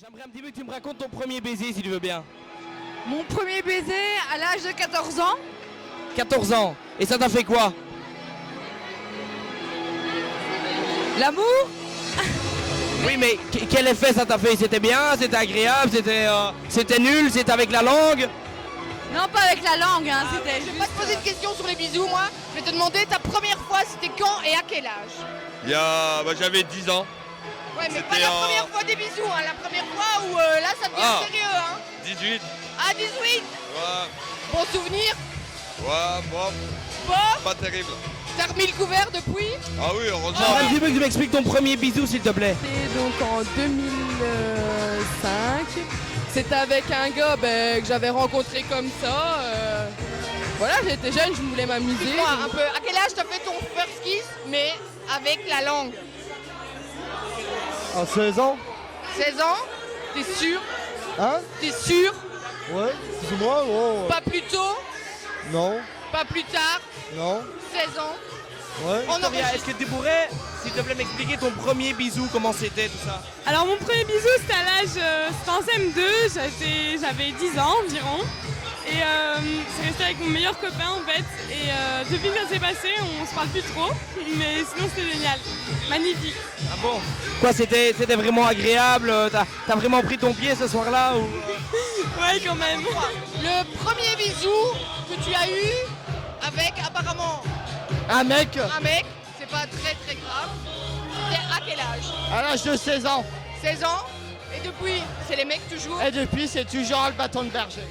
J'aimerais un petit peu que tu me racontes ton premier baiser si tu veux bien. Mon premier baiser à l'âge de 14 ans. 14 ans. Et ça t'a fait quoi? L'amour. Oui, mais quel effet ça t'a fait? C'était bien? C'était agréable? C'était nul? C'était avec la langue? Non, pas avec la langue, hein, c'était Je vais juste... pas te poser de questions sur les bisous, moi. Je vais te demander ta première fois, c'était quand et à quel âge? J'avais 10 ans. Ouais, mais pas C'était la en- première fois des bisous, hein. La première fois où là, ça devient Ah. sérieux, hein. 18. À 18, Ouais, bon souvenir. bon, Bon, pas terrible. t'as remis le couvert depuis. Ah oui, heureusement. J'aimerais un petit peu que tu m'expliques ton premier bisou s'il te plaît. C'était donc en 2005. C'était avec un gars que j'avais rencontré comme ça. Voilà, j'étais jeune, je voulais m'amuser. Dis-moi un peu, à quel âge t'as fait ton first kiss, mais avec la langue? À 16 ans. 16 ans. T'es sûr? Hein? T'es sûr? Ouais, plus ou moins, ouais. Pas plus tôt, Non, pas plus tard, non, 16 ans. ouais. On Victoria, enregistre. est-ce que tu pourrais, s'il te plaît, m'expliquer ton premier bisou, comment c'était tout ça? Alors mon premier bisou c'était à l'âge, c'était en CM2, j'avais 10 ans environ. Et c'est resté avec mon meilleur copain en fait. Et depuis que ça s'est passé, on se parle plus trop. Mais sinon c'était génial. Magnifique. Ah bon? Quoi, c'était vraiment agréable? T'as vraiment pris ton pied ce soir-là ou... Ouais quand même. Le premier bisou que tu as eu avec apparemment Un mec, un mec, c'est pas très très grave. C'était à quel âge? à l'âge de 16 ans. 16 ans. Et depuis, c'est les mecs toujours. Et depuis, c'est toujours le bâton de berger.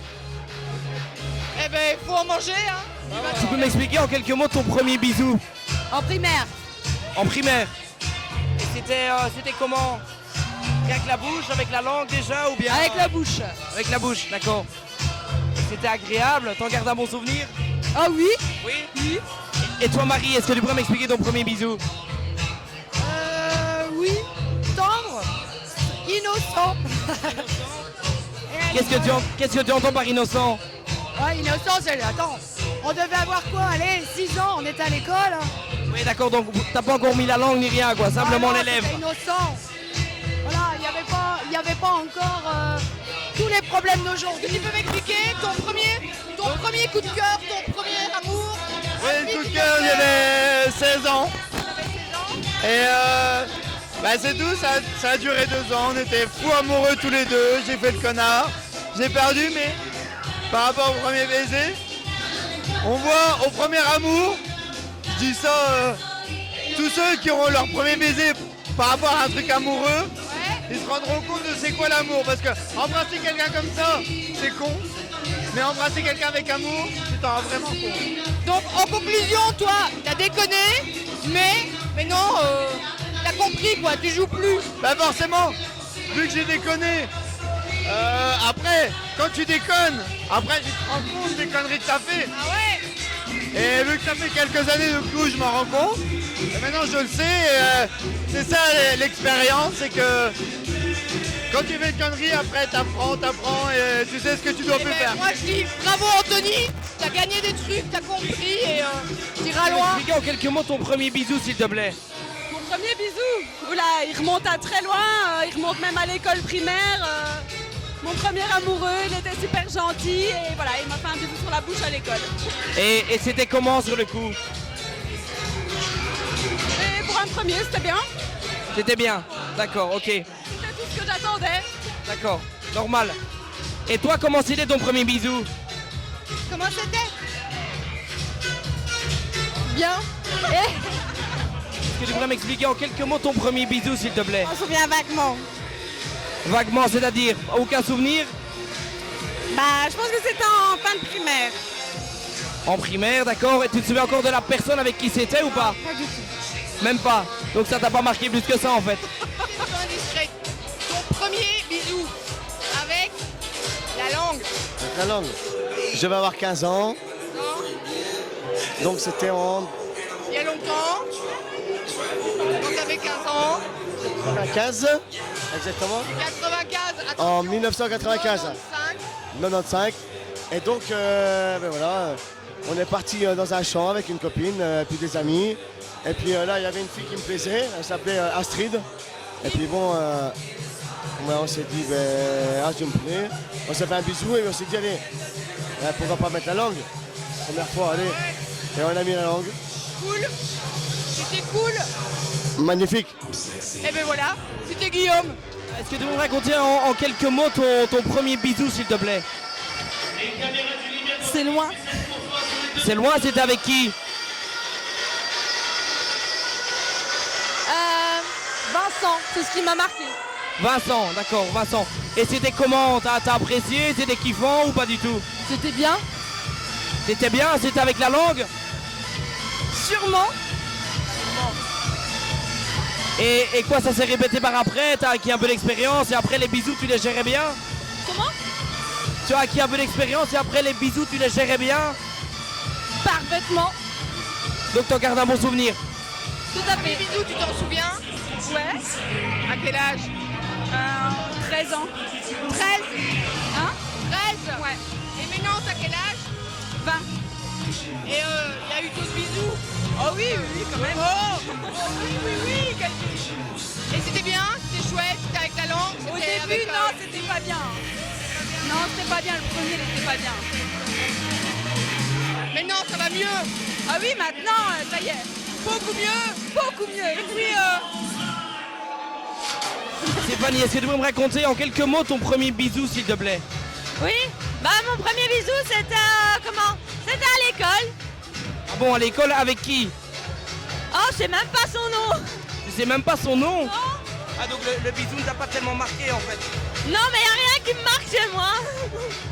Eh ben, il faut en manger, hein. Tu peux m'expliquer en quelques mots ton premier bisou? En primaire. En primaire. Et c'était comment? Avec la bouche, avec la langue déjà ou bien... Avec la bouche. Avec la bouche, d'accord. C'était agréable, t'en gardes un bon souvenir? Ah oui? Oui. Oui. Et toi Marie, est-ce que tu pourrais m'expliquer ton premier bisou? Oui. Tendre. Innocent. Qu'est-ce que tu entends par innocent? Ouais, innocent, c'est... Attends, on devait avoir quoi? Allez, 6 ans, on était à l'école. Oui d'accord, donc t'as pas encore mis la langue ni rien quoi, simplement Ah non, les lèvres. c'était innocent. Voilà, il n'y avait pas encore tous les problèmes d'aujourd'hui. Tu peux m'expliquer ton premier coup de cœur, ton premier amour? Oui, le coup de cœur, j'avais 16 ans. Et c'est tout, ça a duré 2 ans. On était fous amoureux tous les deux. J'ai fait le connard. J'ai perdu, mais par rapport au premier baiser, on voit au premier amour, je dis ça, tous ceux qui auront leur premier baiser par rapport à un truc amoureux, ils se rendront compte de c'est quoi l'amour. Parce que embrasser quelqu'un comme ça, c'est con. Mais embrasser quelqu'un avec amour, c'est un vraiment con. Donc, en conclusion, toi, t'as déconné, mais non, t'as compris quoi, tu joues plus. Bah forcément, vu que j'ai déconné, après, quand tu déconnes, après tu te rends compte des conneries que t'as fait. Ah ouais? Et vu que ça fait quelques années de coup, je m'en rends compte. Et maintenant je le sais, c'est ça l'expérience, c'est que quand tu fais une connerie, après t'apprends et tu sais ce que tu dois Eh plus ben, faire. moi je dis bravo Anthony, t'as gagné des trucs, t'as compris et t'iras Tu peux loin. m'expliquer en quelques mots ton premier bisou s'il te plaît? Mon premier bisou. Oula, il remonte à très loin. Il remonte même à l'école primaire. Mon premier amoureux, il était super gentil. Et voilà, il m'a fait un bisou sur la bouche à l'école. Et c'était comment sur le coup? Et pour un premier, c'était bien. C'était bien, d'accord, ok, C'était tout ce que j'attendais. d'accord, normal. Et toi comment c'était ton premier bisou? Comment c'était? Bien. Est-ce que tu pourrais m'expliquer en quelques mots ton premier bisou s'il te plaît? On se souvient vaguement. Vaguement, c'est-à-dire aucun souvenir? Bah, je pense que c'était en fin de primaire. En primaire, d'accord. Et tu te souviens encore de la personne avec qui c'était ou pas? Pas du tout. Même pas. Donc ça t'a pas marqué plus que ça en fait. Sois indiscrète. Ton premier bisou avec la langue. La langue. Je vais avoir 15 ans, Non, donc c'était en il y a longtemps. Donc t'avais 15 ans. 95, exactement, 95, en attention. 1995. 95. Et donc, voilà, on est parti dans un champ avec une copine, puis des amis. Et puis là, il y avait une fille qui me plaisait, elle s'appelait Astrid. Et puis bon, On s'est dit, je me plais. On s'est fait un bisou et on s'est dit, allez, pourquoi pas mettre la langue? Première fois, allez. Et on a mis la langue. Cool. C'était cool. Magnifique. Et ben voilà, c'était Guillaume. Est-ce que tu peux me raconter en quelques mots ton premier bisou, s'il te plaît? C'est loin. C'est loin, c'était avec qui? Vincent, c'est ce qui m'a marqué. Vincent, d'accord, Vincent. Et c'était comment? T'as apprécié? C'était kiffant ou pas du tout? C'était bien. C'était bien? C'était avec la langue? Sûrement. Et quoi, ça s'est répété par après? T'as acquis un peu d'expérience et après les bisous, tu les gérais bien? Comment? Tu as acquis un peu d'expérience et après les bisous, tu les gérais bien? Parfaitement. Donc t'en gardes un bon souvenir? Tout à Les fait. bisous, tu t'en souviens? Ouais. À quel âge? 13 ans. 13? Hein? 13? Ouais. Et maintenant, t'as quel âge? 20. Et il y a eu d'autres bisous? Oh oui, quand même. Oh oui, Et c'était bien? C'était chouette? C'était avec la langue? Au C'était début, avec, non, c'était pas bien. Non, c'était pas bien. Le premier, il était pas bien. Maintenant, ça va mieux? Ah oui, maintenant, ça y est. Beaucoup mieux? Beaucoup mieux. Et puis, Stéphanie, est-ce que tu peux me raconter en quelques mots ton premier bisou, s'il te plaît? Oui. Bah, mon premier bisou, c'était comment? C'était à l'école. Ah bon, à l'école, avec qui? Oh, je sais même pas son nom. Tu sais même pas son nom? Non. Ah donc le bisou ne t'a pas tellement marqué en fait? Non, mais y a rien qui me marque chez moi.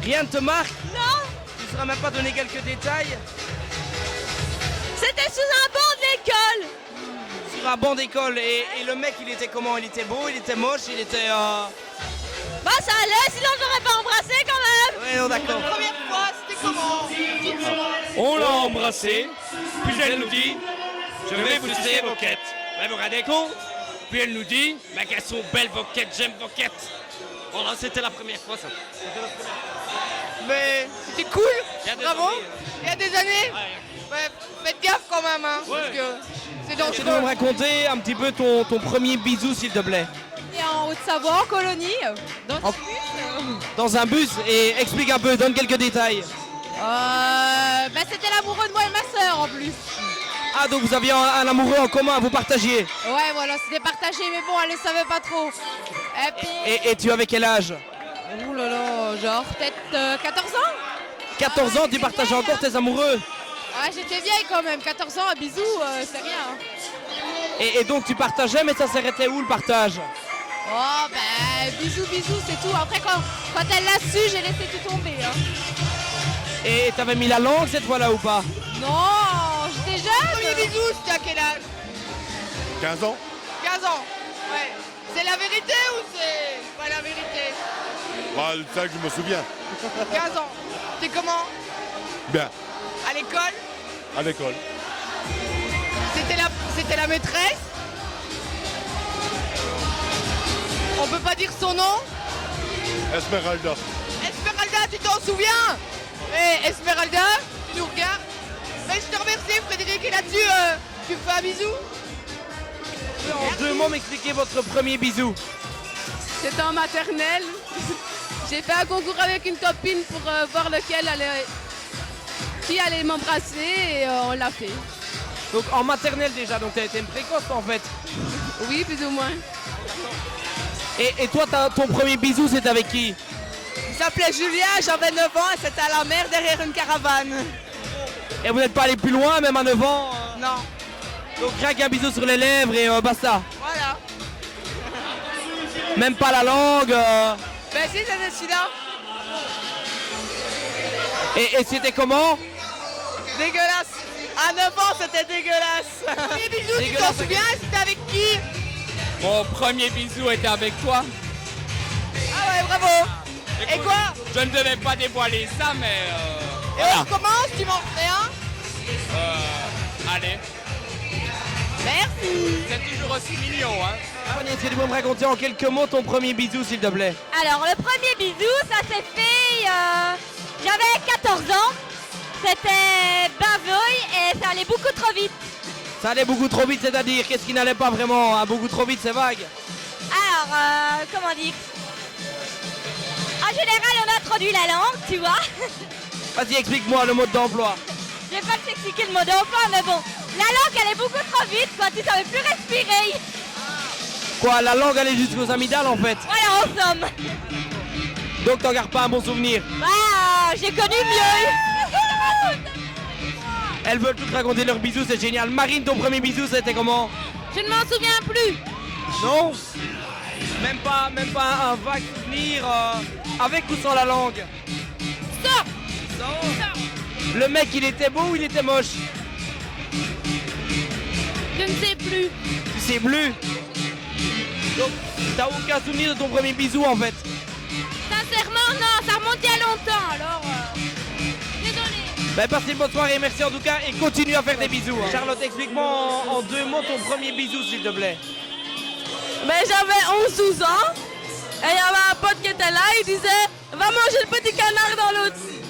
Rien ne te marque? Non. Tu ne sauras même pas donner quelques détails? C'était sous un banc de l'école. Sur un banc d'école, et le mec il était comment? Il était beau, il était moche, il était... Bah, ça allait, sinon j'aurais pas embrassé quand même. Ouais, non, d'accord. la première fois, c'était comment? On l'a embrassée, puis elle nous dit « Je vais vous sucer vos quêtes ». Vous vous rendez compte? Puis elle nous dit « Mais qu'elles sont belles vos quêtes, j'aime vos quêtes ». Voilà, c'était la première fois ça. Mais c'était cool. Il y a des Bravo. années, Il y a des années. Ouais, faites gaffe quand même, hein, parce que c'est Tu peux me dangereux. raconter un petit peu ton premier bisou s'il te plaît? Et en Haute-Savoie, en colonie, dans Dans un bus, et explique un peu, donne quelques détails. bah, c'était l'amoureux de moi et ma sœur en plus. Ah donc vous aviez un amoureux en commun, vous partagiez. Ouais, voilà, c'était partagé, mais bon, elle ne savait pas trop. Et puis, Et tu avais quel âge? ouh là là, genre peut-être 14 ans. 14 ans, tu partageais encore tes amoureux? Ouais, j'étais vieille quand même, 14 ans, un bisou, c'est rien. Et donc tu partageais, mais ça s'arrêtait où le partage? Oh, bah, bisous, c'est tout. Après, quand elle l'a su, j'ai laissé tout tomber. Hein. Et t'avais mis la langue cette fois-là ou pas? Non, j'étais Premier jeune. bisou, c'était à quel âge? 15 ans. 15 ans. Ouais. C'est la vérité ou c'est pas la vérité? Bah, ça que je me souviens. 15 ans. C'était comment? Bien, À l'école? à l'école. C'était la maîtresse? On peut pas dire son nom? Esmeralda. Esmeralda, tu t'en souviens? Eh, Esmeralda, tu nous regardes? Mais je te remercie, Frédéric, et là-dessus, tu me fais un bisou? En 2 mots, m'expliquer votre premier bisou. C'était en maternelle. J'ai fait un concours avec une copine pour voir qui allait m'embrasser et on l'a fait. Donc en maternelle déjà, donc t'as été une précoce en fait. Oui, plus ou moins. Et toi, ton premier bisou, c'était avec qui? Il s'appelait Julien, j'avais 9 ans et c'était à la mer derrière une caravane. Et vous n'êtes pas allé plus loin, même à 9 ans? Non, Donc rien qu'un bisou sur les lèvres et basta. voilà. Même pas la langue. Ben si, c'était celui-là. Et c'était comment? Dégueulasse. À 9 ans, c'était dégueulasse. Les bisous, tu t'en Dégueulasse. souviens? C'était avec qui? Mon premier bisou était avec toi. Ah ouais, bravo. Et Écoute, quoi? Je ne devais pas dévoiler ça, mais Et on recommence, tu m'en fais un? allez, Merci. c'est toujours aussi mignon, hein. Fanny, est-ce que tu peux me raconter en quelques mots ton premier bisou, s'il te plaît? Alors, le premier bisou, ça s'est fait... j'avais 14 ans. C'était bavoy et ça allait beaucoup trop vite. Ça allait beaucoup trop vite, c'est-à-dire qu'est-ce qui n'allait pas vraiment, hein? Beaucoup trop vite, c'est vague. Alors, comment dire? En général, on introduit la langue, tu vois. Vas-y, explique-moi le mode d'emploi. Je vais pas t'expliquer le mot d'emploi, mais bon. La langue, elle est beaucoup trop vite, quoi. Tu savais plus respirer. Quoi, la langue elle est jusqu'aux amygdales en fait. Voilà, en somme. Donc t'en gardes pas un bon souvenir. Bah, j'ai connu mieux. Elles veulent toutes raconter leurs bisous, c'est génial. Marine, ton premier bisou, c'était comment? Je ne m'en souviens plus. Non? Même pas un vague souvenir avec ou sans la langue? Stop. Sans. Le mec, il était beau ou il était moche? Je ne sais plus. Tu sais plus? Donc, t'as aucun souvenir de ton premier bisou en fait? Sincèrement, non, ça remonte il y a longtemps, alors... Désolée. Ben, passez une bonne soirée, merci en tout cas, et continue à faire des bisous. Hein. Charlotte, explique-moi en 2 mots ton premier bisou, s'il te plaît. Ben, j'avais 11-12 ans, et il y avait un pote qui était là, il disait « Va manger le petit canard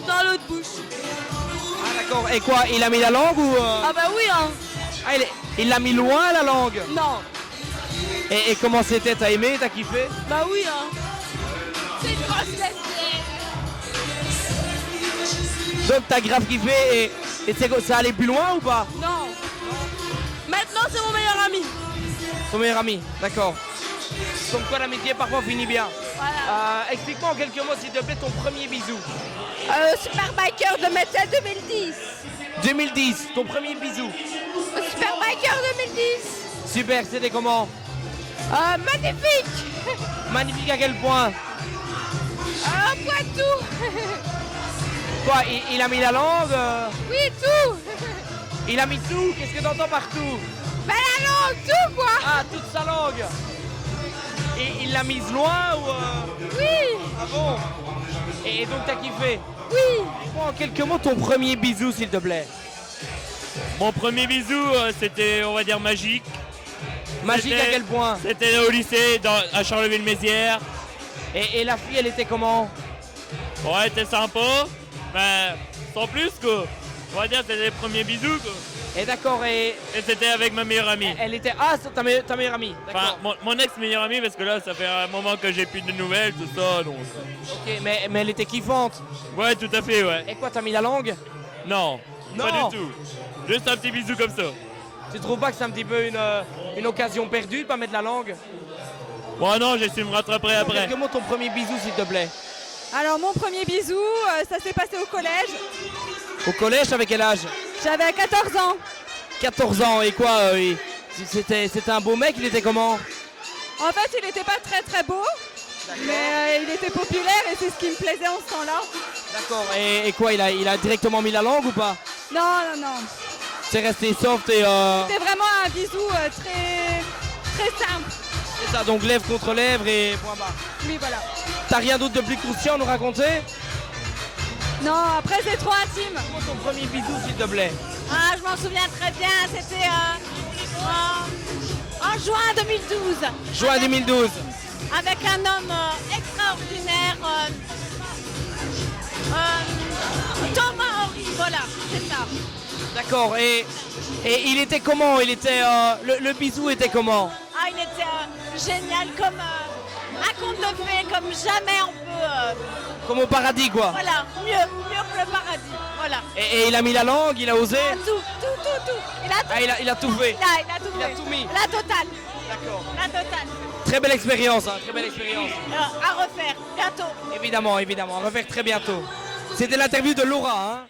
dans l'autre bouche. Ah d'accord, et quoi, il a mis la langue ou... » Ah bah oui, hein. Ah, il l'a mis loin, la langue? Non. Et comment c'était? T'as aimé? T'as kiffé? Bah oui, hein. C'est une grosse lesbienne. Donc t'as grave kiffé et ça allait plus loin ou pas? Non. Maintenant, c'est mon meilleur ami. Ton meilleur ami, d'accord. Donc quoi, l'amitié parfois finit bien. Voilà. Explique-moi en quelques mots s'il te plaît ton premier bisou. Superbiker de Metal 2010. 2010, ton premier bisou. Superbiker 2010. Super, c'était comment? Magnifique. Magnifique à quel point? Poitou. Quoi, il a mis la langue? Oui, tout. Il a mis tout? Qu'est-ce que t'entends par tout? Bah la langue, tout quoi. Ah, toute sa langue. Et il l'a mise loin ou... Oui. Ah bon? Et donc t'as kiffé? Oui. Dis-moi en quelques mots ton premier bisou s'il te plaît. Mon premier bisou, c'était, on va dire, magique. Magique à quel point? C'était au lycée, à Charleville-Mézières. Et la fille, elle était comment? Ouais, elle était sympa, mais sans plus, quoi. On va dire, c'était les premiers bisous, quoi. Et d'accord, et c'était avec ma meilleure amie. elle était... Ah, c'est ta meilleure amie, Enfin, d'accord. mon ex-meilleure amie, parce que là, ça fait un moment que j'ai plus de nouvelles, tout ça, donc... Ok, mais elle était kiffante. Ouais, tout à fait, ouais. Et quoi, t'as mis la langue? Non, Non. pas du tout. Juste un petit bisou comme ça. Tu trouves pas que c'est un petit peu une occasion perdue de pas mettre la langue? Bon, non, j'ai su me rattraper En après. quelques mots ton premier bisou s'il te plaît. Alors mon premier bisou, ça s'est passé au collège. Au collège, avec quel âge? J'avais 14 ans. 14 ans, et quoi c'était un beau mec, il était comment? En fait, il n'était pas très très beau, mais il était populaire et c'est ce qui me plaisait en ce temps-là. D'accord, et quoi, il a directement mis la langue ou pas? Non, non, non. C'est resté soft et... C'était vraiment un bisou très, très simple. C'est ça, donc lèvre contre lèvre et point bas. Oui, voilà. T'as rien d'autre de plus croustillant à nous raconter? Non, après c'est trop intime. Comment ton premier bisou s'il te plaît? Ah, je m'en souviens très bien, c'était en juin 2012. Juin 2012. Avec un homme extraordinaire, Thomas Henry, voilà, c'est ça. D'accord, et il était comment? Il était... le bisou était comment? Ah, il était génial, comme un conte de fées, comme jamais on peut... Comme au paradis quoi. Voilà, mieux que le paradis, voilà. Et il a mis la langue, il a osé? Ah, tout. Il a tout, Il a tout fait. il a tout Il a fait. tout mis. La totale. D'accord. La totale. Très belle expérience, hein, très belle expérience. À refaire, bientôt. Évidemment, à refaire très bientôt. C'était l'interview de Laura, hein.